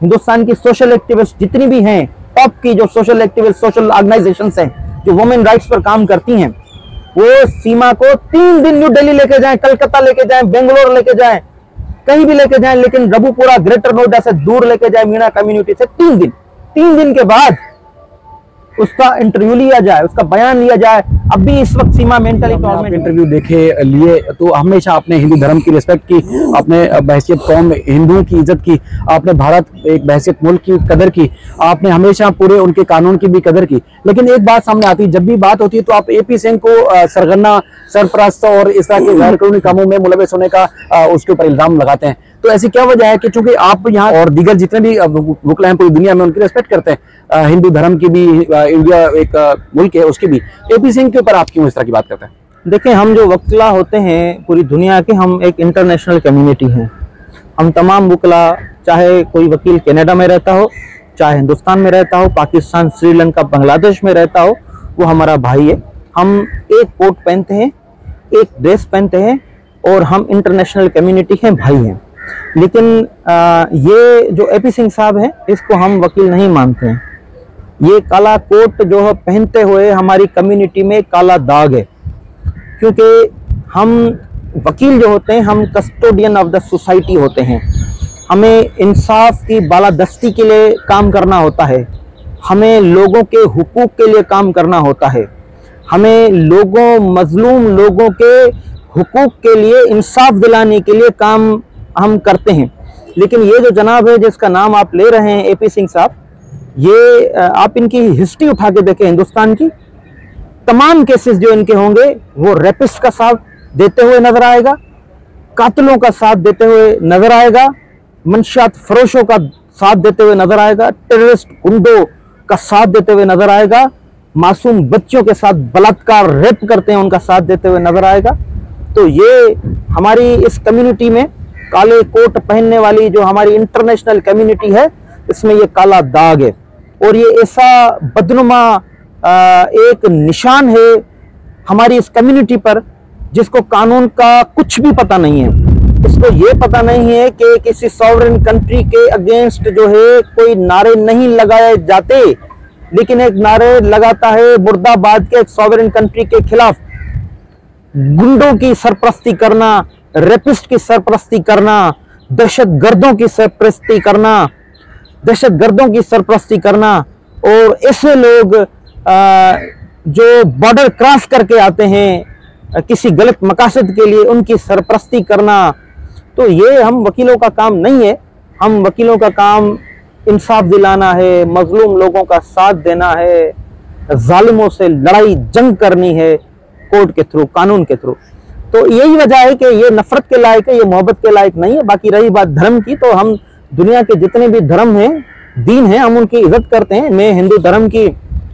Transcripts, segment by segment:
हिंदुस्तान की social activist जितनी भी हैं, टॉप की जो सोशल एक्टिविस्ट, सोशल ऑर्गेनाइजेशंस हैं जो वुमेन राइट्स पर काम करती हैं, वो सीमा को 3 दिन न्यू दिल्ली लेके जाएं, कलकत्ता लेके जाएं, बेंगलोर लेके जाएं, कहीं भी लेके जाएं, लेकिन रबुपुरा, ग्रेटर नोएडा से दूर लेके जाएं, मीणा कम्युनिटी से 3 दिन के बाद उसका इंटरव्यू लिया जाए, उसका बयान लिया जाए। अब भी इस वक्त सीमा मेंटली गवर्नमेंट इंटरव्यू देखे लिए तो हमेशा आपने हिंदू धर्म की रिस्पेक्ट की, आपने बहैसियत कौम हिंदुओं की इज्जत की, आपने भारत एक बहैसियत मुल्क की कदर की, आपने हमेशा पूरे उनके कानून की भी कदर की। लेकिन एक बात सामने आती है, जब भी बात होती है तो आप एपी सिंह को सरगना, सरपरस्त और इस तरह के गैर कानूनी कामों में मुलविस होने का उसके ऊपर इल्जाम लगाते हैं। तो ऐसी क्या वजह है कि चूंकि आप यहाँ और दीगर जितने भी वुकला हैं पूरी दुनिया में उनकी रिस्पेक्ट करते हैं, हिंदू धर्म की भी, इंडिया एक मुल्क है उसकी भी, एपी सिंह के ऊपर आप क्यों इस तरह की बात करते हैं? देखें, हम जो वकला होते हैं पूरी दुनिया के, हम एक इंटरनेशनल कम्युनिटी हैं। हम तमाम वकला, चाहे कोई वकील कनाडा में रहता हो, चाहे हिंदुस्तान में रहता हो, पाकिस्तान, श्रीलंका, बांग्लादेश में रहता हो, वो हमारा भाई है। हम एक कोट पहनते हैं, एक ड्रेस पहनते हैं और हम इंटरनेशनल कम्युनिटी हैं, भाई हैं। लेकिन ये जो एपी सिंह साहब हैं, इसको हम वकील नहीं मानते हैं। ये काला कोट जो है पहनते हुए हमारी कम्युनिटी में काला दाग है, क्योंकि हम वकील जो होते हैं, हम कस्टोडियन ऑफ द सोसाइटी होते हैं। हमें इंसाफ की बालादस्ती के लिए काम करना होता है, हमें लोगों के हुकूक के लिए काम करना होता है, हमें मजलूम लोगों के हुकूक के लिए, इंसाफ दिलाने के लिए काम हम करते हैं। लेकिन ये जो जनाब है जिसका नाम आप ले रहे हैं, एपी सिंह साहब, ये आप इनकी हिस्ट्री उठा के देखें, हिंदुस्तान की तमाम केसेस जो इनके होंगे वो रेपिस्ट का साथ देते हुए नजर आएगा, कातिलों का साथ देते हुए नजर आएगा, मंशियात फरोशों का साथ देते हुए नजर आएगा, टेररिस्ट गुंडों का साथ देते हुए नजर आएगा, मासूम बच्चों के साथ बलात्कार, रेप करते हैं उनका साथ देते हुए नजर आएगा। तो ये हमारी इस कम्युनिटी में काले कोट पहनने वाली जो हमारी इंटरनेशनल कम्युनिटी है, इसमें ये काला दाग है और ये ऐसा बदनुमा एक निशान है हमारी इस कम्युनिटी पर, जिसको कानून का कुछ भी पता नहीं है। इसको ये पता नहीं है कि किसी सॉवरेन कंट्री के अगेंस्ट जो है कोई नारे नहीं लगाए जाते, लेकिन एक नारे लगाता है मुर्दाबाद के एक सॉवरेन कंट्री के खिलाफ। गुंडों की सरपरस्ती करना, रेपिस्ट की सरपरस्ती करना, दहशतगर्दों की सरपरस्ती करना, दहशतगर्दों की सरपरस्ती करना, और ऐसे लोग जो बॉर्डर क्रॉस करके आते हैं किसी गलत मकासद के लिए, उनकी सरपरस्ती करना। तो ये हम वकीलों का काम नहीं है। हम वकीलों का काम इंसाफ दिलाना है, मजलूम लोगों का साथ देना है, जालिमों से लड़ाई जंग करनी है कोर्ट के थ्रू, कानून के थ्रू। तो यही वजह है कि ये नफरत के लायक है, ये मोहब्बत के लायक नहीं है। बाकी रही बात धर्म की, तो हम दुनिया के जितने भी धर्म हैं, दीन हैं, हम उनकी इज्जत करते हैं। मैं हिंदू धर्म की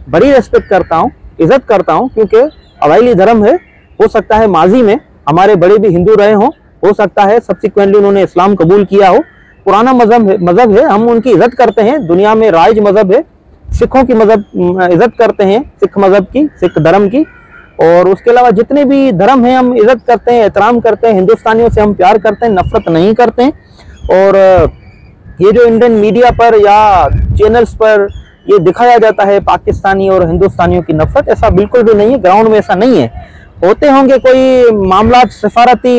बड़ी रेस्पेक्ट करता हूँ, इज्जत करता हूँ, क्योंकि अवाइली धर्म है। हो सकता है माजी में हमारे बड़े भी हिंदू रहे हों, हो सकता है सब्सिक्वेंटली उन्होंने इस्लाम कबूल किया हो। पुराना मजहब है, हम उनकी इज्जत करते हैं। दुनिया में राइज मजहब है, सिखों की मजहब इज्जत करते हैं, सिख मजहब की, सिख धर्म की। और उसके अलावा जितने भी धर्म हैं हम इज्जत करते हैं, एहतराम करते हैं। हिंदुस्तानियों से हम प्यार करते हैं, नफरत नहीं करते हैं। और ये जो इंडियन मीडिया पर या चैनल्स पर ये दिखाया जाता है पाकिस्तानी और हिंदुस्तानियों की नफरत, ऐसा बिल्कुल भी नहीं है। ग्राउंड में ऐसा नहीं है। होते होंगे कोई मामलात सफारती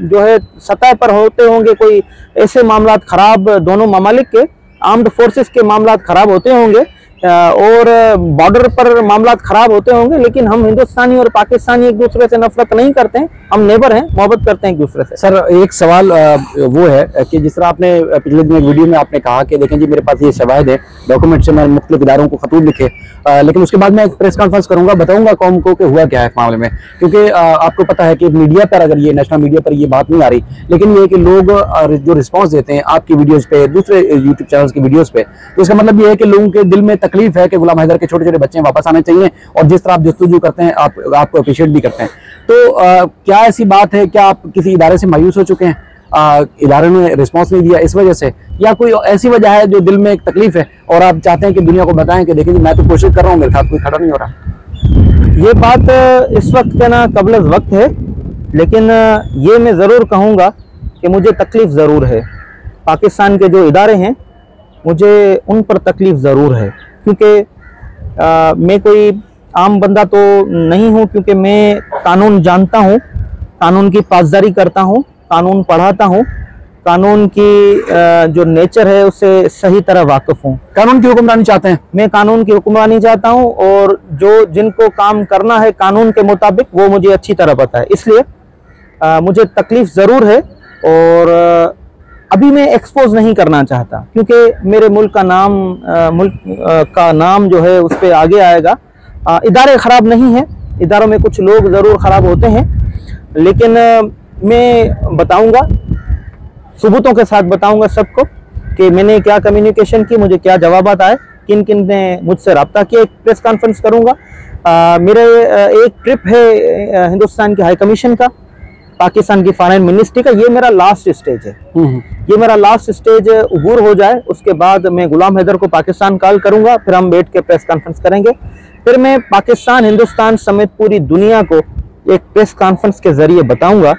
जो है सतह पर होते होंगे, कोई ऐसे मामलात खराब, दोनों ममालिक के आर्म्ड फोर्सेस के मामलात खराब होते होंगे और बॉर्डर पर मामलात खराब होते होंगे, लेकिन हम हिंदुस्तानी और पाकिस्तानी एक दूसरे से नफरत नहीं करते हैं। हम नेबर हैं, मोहब्बत करते हैं एक दूसरे से। सर, एक सवाल वो है कि जिस तरह आपने पिछले दिन वीडियो में आपने कहा कि देखें जी मेरे पास ये शवाहिद है, डॉक्यूमेंट से मैंने मुख्तलिफ इदारों को खतूत लिखे, लेकिन उसके बाद मैं एक प्रेस कॉन्फ्रेंस करूंगा, बताऊंगा कौम को कि हुआ क्या है इस मामले में। क्योंकि आपको पता है कि मीडिया पर, अगर ये नेशनल मीडिया पर ये बात नहीं आ रही, लेकिन ये कि लोग जो रिस्पॉन्स देते हैं आपकी वीडियोज पे, दूसरे यूट्यूब चैनल्स की वीडियोज पे, तो इसका मतलब ये है कि लोगों के दिल में तकलीफ है कि गुलाम हैदर के छोटे छोटे बच्चे वापस आने चाहिए, और जिस तरह आप जस्तुजू करते हैं आपको अप्रिशिएट भी करते हैं। तो क्या ऐसी बात है, क्या आप किसी इदारे से मायूस हो चुके हैं, इदारे ने रिस्पांस नहीं दिया इस वजह से, या कोई ऐसी वजह है जो दिल में एक तकलीफ है और आप चाहते हैं कि दुनिया को बताएं कि देखिए मैं तो कोशिश कर रहा हूँ, मेरे साथ कोई खड़ा नहीं हो रहा? ये बात इस वक्त का ना कबल वक्त है, लेकिन ये मैं ज़रूर कहूँगा कि मुझे तकलीफ ज़रूर है। पाकिस्तान के जो इदारे हैं मुझे उन पर तकलीफ ज़रूर है, क्योंकि मैं कोई आम बंदा तो नहीं हूँ, क्योंकि मैं कानून जानता हूँ, कानून की पासदारी करता हूँ, कानून पढ़ाता हूँ, कानून की जो नेचर है उससे सही तरह वाकिफ हूँ। कानून की हुक्मरानी चाहते हैं? मैं कानून की हुक्मरानी चाहता हूँ, और जो जिनको काम करना है कानून के मुताबिक वो मुझे अच्छी तरह पता है, इसलिए मुझे तकलीफ ज़रूर है। और अभी मैं एक्सपोज नहीं करना चाहता, क्योंकि मेरे मुल्क का नाम जो है उस पर आगे आएगा। इदारे ख़राब नहीं हैं, इदारों में कुछ लोग ज़रूर ख़राब होते हैं, लेकिन मैं बताऊंगा, सबूतों के साथ बताऊंगा सबको कि मैंने क्या कम्युनिकेशन की, मुझे क्या जवाबात आए, किन किन ने मुझसे रब्ता किया। एक प्रेस कॉन्फ्रेंस करूंगा। मेरे एक ट्रिप है हिंदुस्तान के हाई कमीशन का, पाकिस्तान की फॉरेन मिनिस्ट्री का। ये मेरा लास्ट स्टेज है, ये मेरा लास्ट स्टेज अबूर हो जाए उसके बाद मैं गुलाम हैदर को पाकिस्तान कॉल करूंगा, फिर हम बैठ के प्रेस कॉन्फ्रेंस करेंगे। फिर मैं पाकिस्तान, हिंदुस्तान समेत पूरी दुनिया को एक प्रेस कॉन्फ्रेंस के जरिए बताऊंगा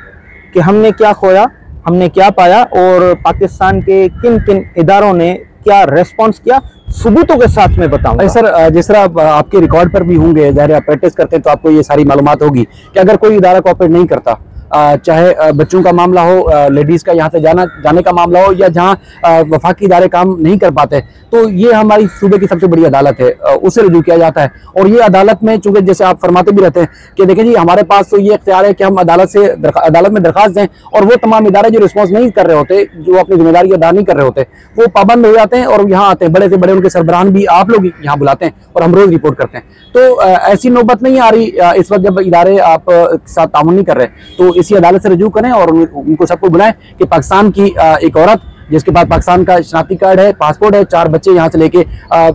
कि हमने क्या खोया, हमने क्या पाया, और पाकिस्तान के किन किन इदारों ने क्या रेस्पॉन्स किया, सबूतों के साथ में बताऊंगा। सर, जिस तरह आपके रिकॉर्ड पर भी होंगे, ज़ाहिर आप प्रैक्टिस करते हैं तो आपको ये सारी मालूमात होगी कि अगर कोई इदारा कोऑपरेट नहीं करता, चाहे बच्चों का मामला हो, लेडीज़ का यहाँ से जाने का मामला हो, या जहाँ वफाकी इदारे काम नहीं कर पाते, तो ये हमारी सूबे की सबसे बड़ी अदालत है, उसे रुजू किया जाता है। और ये अदालत में, चूंकि जैसे आप फरमाते भी रहते हैं कि देखें जी, हमारे पास तो ये इख्तियार है कि हम अदालत में दरखास्त दें, और वो तमाम इदारे जो रिस्पॉन्स नहीं कर रहे होते, जो अपनी जिम्मेदारी अदा नहीं कर रहे होते, वो पाबंद हो जाते हैं और यहाँ आते हैं। बड़े से बड़े उनके सरबराहान भी आप लोग यहाँ बुलाते हैं और हम रोज़ रिपोर्ट करते हैं। तो ऐसी नौबत नहीं आ रही इस वक्त जब इदारे आप साथ ताउन नहीं कर रहे, तो इसी अदालत से रजू करें और उनको सबको बुलाएं कि पाकिस्तान की एक औरत जिसके पास पाकिस्तान का शनाख्ती कार्ड है, पासपोर्ट है, 4 बच्चे यहाँ से लेके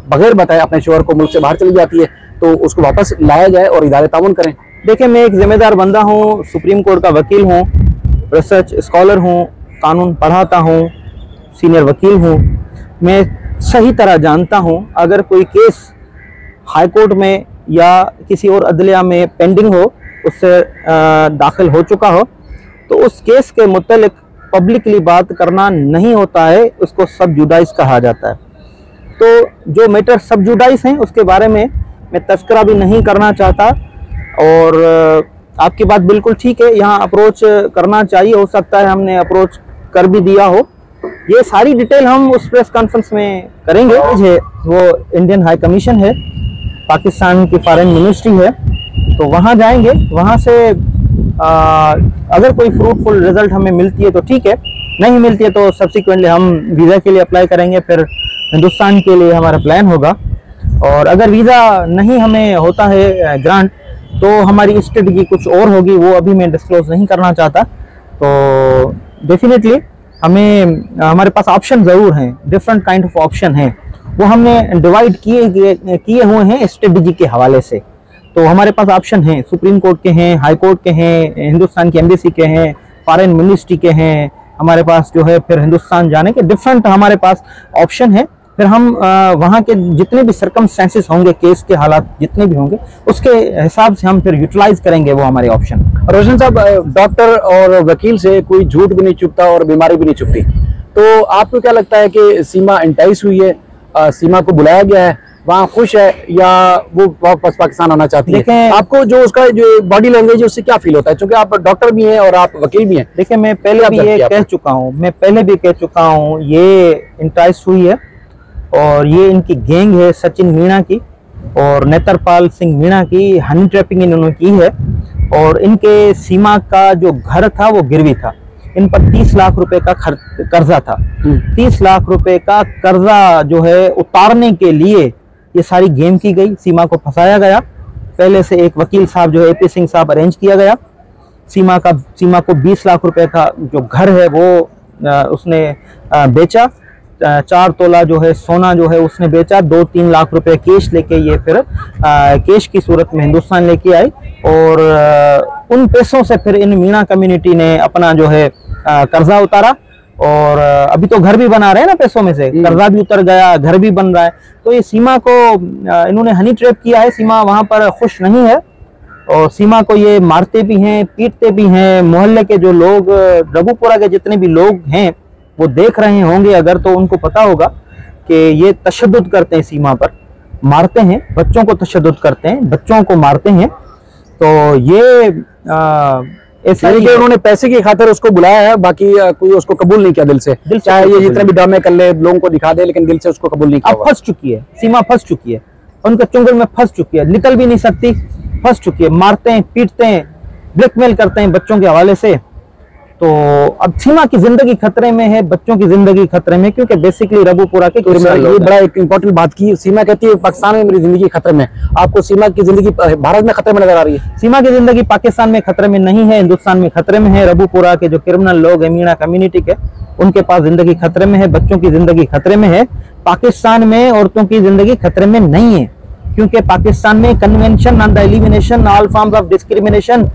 बगैर बताए अपने शोहर को मुल्क से बाहर चली जाती है, तो उसको वापस लाया जाए और इदारे ताउन करें। देखिए, मैं एक जिम्मेदार बंदा हूँ, सुप्रीम कोर्ट का वकील हूँ, रिसर्च स्कॉलर हूँ, कानून पढ़ाता हूँ, सीनियर वकील हूँ। मैं सही तरह जानता हूँ अगर कोई केस हाई कोर्ट में या किसी और अदलिया में पेंडिंग हो, उससे दाखिल हो चुका हो, तो उस केस के मुतालिक पब्लिकली बात करना नहीं होता है, उसको सब जुडाइस कहा जाता है। तो जो मैटर सब जुडाइस हैं उसके बारे में मैं तस्करा भी नहीं करना चाहता। और आपकी बात बिल्कुल ठीक है, यहाँ अप्रोच करना चाहिए, हो सकता है हमने अप्रोच कर भी दिया हो। ये सारी डिटेल हम उस प्रेस कॉन्फ्रेंस में करेंगे। वो इंडियन हाई कमीशन है, पाकिस्तान की फॉरेन मिनिस्ट्री है, तो वहाँ जाएंगे। वहाँ से अगर कोई फ्रूटफुल रिजल्ट हमें मिलती है तो ठीक है, नहीं मिलती है तो सब्सिक्वेंटली हम वीज़ा के लिए अप्लाई करेंगे, फिर हिंदुस्तान के लिए हमारा प्लान होगा। और अगर वीज़ा नहीं हमें होता है ग्रांट, तो हमारी स्ट्रेटजी कुछ और होगी, वो अभी मैं डिस्क्लोज नहीं करना चाहता। तो डेफिनेटली हमारे पास ऑप्शन ज़रूर हैं, डिफरेंट काइंड ऑफ ऑप्शन हैं, वो हमने डिवाइड किए हुए हैं स्ट्रेटजी के हवाले से। तो हमारे पास ऑप्शन हैं, सुप्रीम कोर्ट के हैं, हाई कोर्ट के हैं, हिंदुस्तान की एम्बेसी के हैं, फॉरेन मिनिस्ट्री के हैं, हमारे पास जो है फिर हिंदुस्तान जाने के डिफरेंट हमारे पास ऑप्शन है। फिर हम वहाँ के जितने भी सर्कमस्टेंसेस होंगे, केस के हालात जितने भी होंगे, उसके हिसाब से हम फिर यूटिलाइज करेंगे वो हमारे ऑप्शन। रोशन साहब, डॉक्टर और वकील से कोई झूठ भी नहीं चुपता और बीमारी भी नहीं चुपती, तो आपको क्या लगता है कि सीमा इंटाइस हुई है, सीमा को बुलाया गया है, वहाँ खुश है, या वो वापस पाकिस्तान आना चाहती है? आपको जो उसका जो बॉडी लैंग्वेज है उससे क्या फील होता है, क्योंकि आप डॉक्टर भी हैं और आप वकील भी हैं? देखिए, मैं पहले भी ये कह चुका हूँ, ये इंटाइस हुई है, और ये इनकी गैंग है सचिन मीणा की और नेत्रपाल सिंह मीणा की, हनी ट्रैपिंग इन्होंने की है। और इनके सीमा का जो घर था वो गिरवी था, इन पर 30 लाख रुपए का कर्जा था। 30 लाख रुपए का कर्जा जो है उतारने के लिए ये सारी गेम की गई, सीमा को फंसाया गया। पहले से एक वकील साहब जो है AP सिंह साहब अरेंज किया गया, सीमा को 20 लाख रुपए का जो घर है वो उसने बेचा, 4 तोला जो है सोना जो है उसने बेचा, 2-3 लाख रुपए कैश लेके ये फिर कैश की सूरत में हिंदुस्तान लेके आई। और उन पैसों से फिर इन मीणा कम्युनिटी ने अपना जो है कर्जा उतारा, और अभी तो घर भी बना रहे हैं ना पैसों में से, कर्जा भी उतर गया, घर भी बन रहा है। तो ये सीमा को इन्होंने हनी ट्रैप किया है, सीमा वहां पर खुश नहीं है, और सीमा को ये मारते भी हैं, पीटते भी हैं। मोहल्ले के जो लोग, रघुपुरा के जितने भी लोग हैं वो देख रहे होंगे अगर, तो उनको पता होगा कि ये तशद्दुद करते हैं, सीमा पर मारते हैं, बच्चों को तशद्दुद करते हैं, बच्चों को मारते हैं। तो ये ऐसा यानी कि उन्होंने पैसे की खातिर उसको बुलाया है, बाकी कोई उसको कबूल नहीं किया दिल से चाहे ये जितने भी ड्रामे कर ले, लोगों को दिखा दे, लेकिन दिल से उसको कबूल नहीं किया। अब फंस चुकी है सीमा, फंस चुकी है, उनके चुंगल में फंस चुकी है, निकल भी नहीं सकती, फंस चुकी है। मारते हैं, पीटते हैं, ब्लैकमेल करते हैं बच्चों के हवाले से। तो अब सीमा की जिंदगी खतरे में है, बच्चों की जिंदगी खतरे में, क्योंकि बेसिकली रबूपुरा के ये बड़ा एक इंपॉर्टेंट बात की। सीमा कहती है पाकिस्तान में मेरी जिंदगी खतरे में, आपको सीमा की जिंदगी भारत में खतरे में नजर आ रही है? सीमा की जिंदगी पाकिस्तान में खतरे में नहीं है, हिंदुस्तान में खतरे में है। रबूपुरा के जो क्रिमिनल लोग हैं, मीणा कम्युनिटी के, उनके पास जिंदगी खतरे में है, बच्चों की जिंदगी खतरे में है। पाकिस्तान में औरतों की जिंदगी खतरे में नहीं है, क्योंकि पाकिस्तान में convention on the elimination all forms of discrimination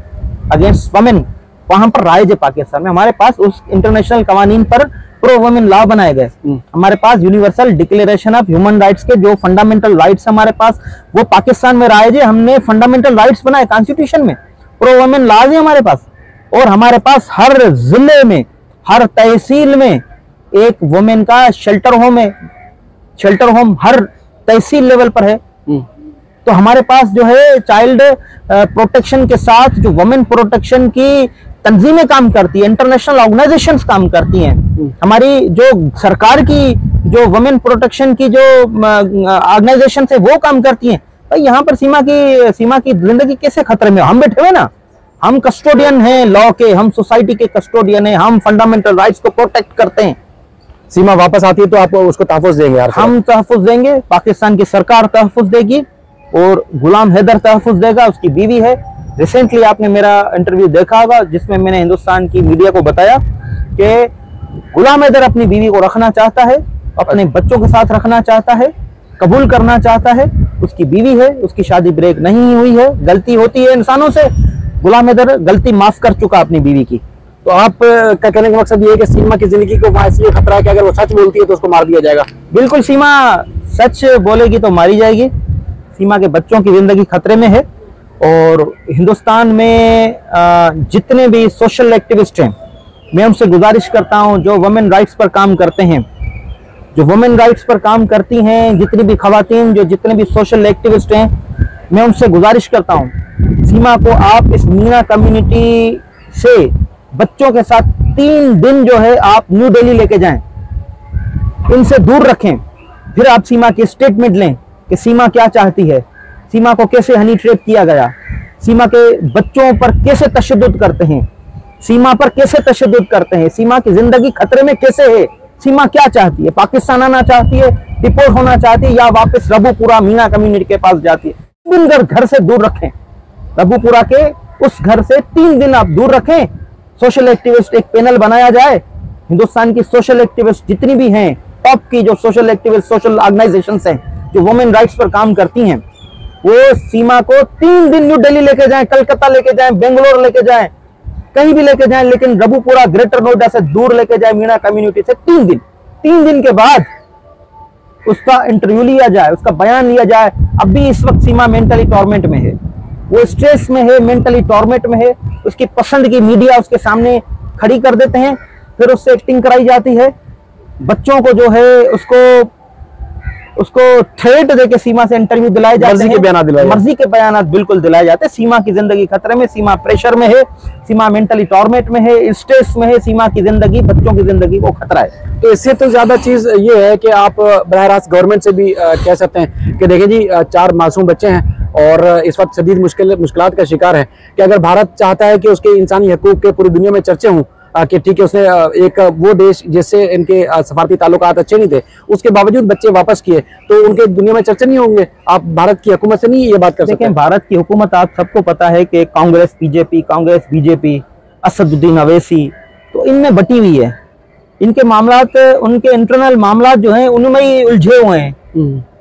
against women वहां पर राइज है पाकिस्तान में। हमारे पास उस इंटरनेशनल कवानीन पर प्रो वुमेन लॉ बनाए गए, हमारे पास universal declaration of human rights के जो फंडामेंटल राइट्स हमारे पास, वो पाकिस्तान में राइज है। हमने फंडामेंटल राइट्स बनाए कॉन्स्टिट्यूशन में, प्रो वुमेन लॉज है हमारे पास। और हमारे पास हर जिले में, हर तहसील में एक वुमेन का शेल्टर होम है, शेल्टर होम हर तहसील लेवल पर है। तो हमारे पास जो है चाइल्ड प्रोटेक्शन के साथ जो वुमेन प्रोटेक्शन की तंजीमें काम करती है, इंटरनेशनल ऑर्गेनाइजेशंस काम करती हैं। हमारी जो सरकार की जो वुमेन प्रोटेक्शन की जो ऑर्गेनाइजेशन है वो काम करती हैं। भाई यहाँ पर सीमा की जिंदगी कैसे खतरे में? हम बैठे हुए ना, हम कस्टोडियन हैं लॉ के, हम सोसाइटी के कस्टोडियन हैं, हम फंडामेंटल राइट्स को प्रोटेक्ट करते हैं। सीमा वापस आती है तो आप उसको तहफ़्फ़ुज़ देंगे? यार हम तहफ़्फ़ुज़ देंगे, पाकिस्तान की सरकार तहफ़्फ़ुज़ देगी और गुलाम हैदर तहफ़्फ़ुज़ देगा, उसकी बीवी है। रिसेंटली आपने मेरा इंटरव्यू देखा होगा जिसमें मैंने हिंदुस्तान की मीडिया को बताया कि गुलाम हैदर अपनी बीवी को रखना चाहता है, अपने बच्चों के साथ रखना चाहता है, कबूल करना चाहता है। उसकी बीवी है, उसकी शादी ब्रेक नहीं हुई है, गलती होती है इंसानों से। गुलाम हैदर गलती माफ कर चुका अपनी बीवी की। तो आप का कहने का मकसद ये है कि सीमा की जिंदगी को वहां इसलिए खतरा है कि अगर वो सच बोलती है तो उसको मार दिया जाएगा? बिल्कुल, सीमा सच बोलेगी तो मारी जाएगी। सीमा के बच्चों की जिंदगी खतरे में है। और हिंदुस्तान में जितने भी सोशल एक्टिविस्ट हैं, मैं उनसे गुजारिश करता हूं, जो वुमेन राइट्स पर काम करते हैं, जो वुमेन राइट्स पर काम करती हैं, जितनी भी खवातीन, जो जितने भी सोशल एक्टिविस्ट हैं, मैं उनसे गुजारिश करता हूं, सीमा को आप इस मीणा कम्युनिटी से बच्चों के साथ 3 दिन जो है आप न्यू दिल्ली लेके जाएं, इनसे दूर रखें। फिर आप सीमा की स्टेटमेंट लें कि सीमा क्या चाहती है, सीमा को कैसे हनी ट्रैप किया गया, सीमा के बच्चों पर कैसे तशद्दुद करते हैं, सीमा पर कैसे तशद्दुद करते हैं, सीमा की जिंदगी खतरे में कैसे है, सीमा क्या चाहती है, पाकिस्तान आना चाहती है, डिपोर्ट होना चाहती है, या वापस रबूपुरा मीणा कम्युनिटी के पास जाती है। 3 दिन घर से दूर रखें, रबूपुरा के उस घर से 3 दिन आप दूर रखें। सोशल एक्टिविस्ट एक पैनल बनाया जाए, हिंदुस्तान की सोशल एक्टिविस्ट जितनी भी हैं, टॉप की जो सोशल एक्टिविस्ट, सोशल ऑर्गेनाइजेशंस हैं जो वुमेन राइट्स पर काम करती हैं, वो सीमा को 3 दिन न्यू दिल्ली लेके जाएं, कलकत्ता लेके जाएं, बेंगलोर लेके जाएं, कहीं भी लेके जाएं, लेकिन रबूपुरा ग्रेटर नोएडा से दूर लेके जाएं, मीणा कम्युनिटी से 3 दिन। 3 दिन के बाद उसका इंटरव्यू लिया जाए, उसका बयान लिया जाए। अभी इस वक्त सीमा मेंटली टॉर्मेंट में है, वो स्ट्रेस में है, मेंटली टॉर्मेंट में है। उसकी पसंद की मीडिया उसके सामने खड़ी कर देते हैं, फिर उससे एक्टिंग कराई जाती है। बच्चों को जो है उसको थ्रेट देके सीमा से इंटरव्यू दिलाए जाते हैं, मर्जी के बयान बिल्कुल दिलाए जाते हैं। सीमा की जिंदगी खतरे में, सीमा प्रेशर में है, सीमा मेंटली टॉर्मेंट में है, स्ट्रेस में है, सीमा की जिंदगी, बच्चों की जिंदगी को खतरा है। तो इससे तो ज्यादा चीज ये है कि आप बराह रास्त गवर्नमेंट से भी कह सकते हैं कि देखें जी 4 मासूम बच्चे हैं और इस वक्त शदीद मुश्किलात का शिकार है, कि अगर भारत चाहता है कि उसके इंसानी हकूक के पूरी दुनिया में चर्चे हों, कि ठीक है उसने एक वो देश जिससे इनके सफारती ताल्लुकात अच्छे नहीं थे, उसके बावजूद बच्चे वापस किए, तो उनके दुनिया में चर्चे नहीं होंगे। आप भारत की हुकूमत से नहीं ये बात कर सकते? भारत की हुकूमत, आप सबको पता है कि कांग्रेस बीजेपी, असदुद्दीन अवैसी, तो इनमें बटी हुई है। इनके मामलात, उनके इंटरनल मामलात जो हैं उनमें ही उलझे हुए हैं।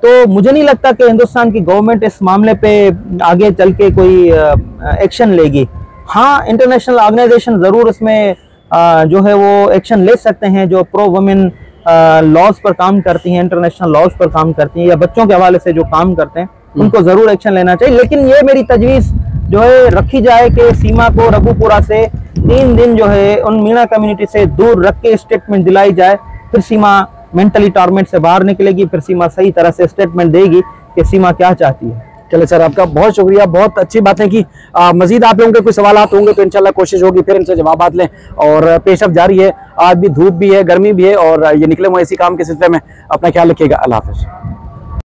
तो मुझे नहीं लगता कि हिंदुस्तान की गवर्नमेंट इस मामले पे आगे चल के कोई एक्शन लेगी। हाँ, इंटरनेशनल ऑर्गेनाइजेशन जरूर इसमें जो है वो एक्शन ले सकते हैं, जो प्रो वुमेन लॉज पर काम करती हैं, इंटरनेशनल लॉज पर काम करती हैं, या बच्चों के हवाले से जो काम करते हैं, उनको जरूर एक्शन लेना चाहिए। लेकिन ये मेरी तजवीज़ जो है रखी जाए कि सीमा को रबूपुरा से 3 दिन जो है उन मीणा कम्युनिटी से दूर रख के स्टेटमेंट दिलाई जाए, फिर सीमा मेंटली टॉर्मेंट से बाहर निकलेगी, फिर सीमा सही तरह से स्टेटमेंट देगी कि सीमा क्या चाहती है। चले सर, आपका बहुत शुक्रिया, बहुत अच्छी बातें की। मजीद आप लोगों के कोई सवाल होंगे तो इंशाल्लाह कोशिश होगी फिर इनसे जवाब लें। और पेशअप जारी है, आज भी धूप भी है, गर्मी भी है और ये निकले हुए इसी काम के सिलसिले में। अपना ख्याल रखिएगा, अल्लाह हाफिज़।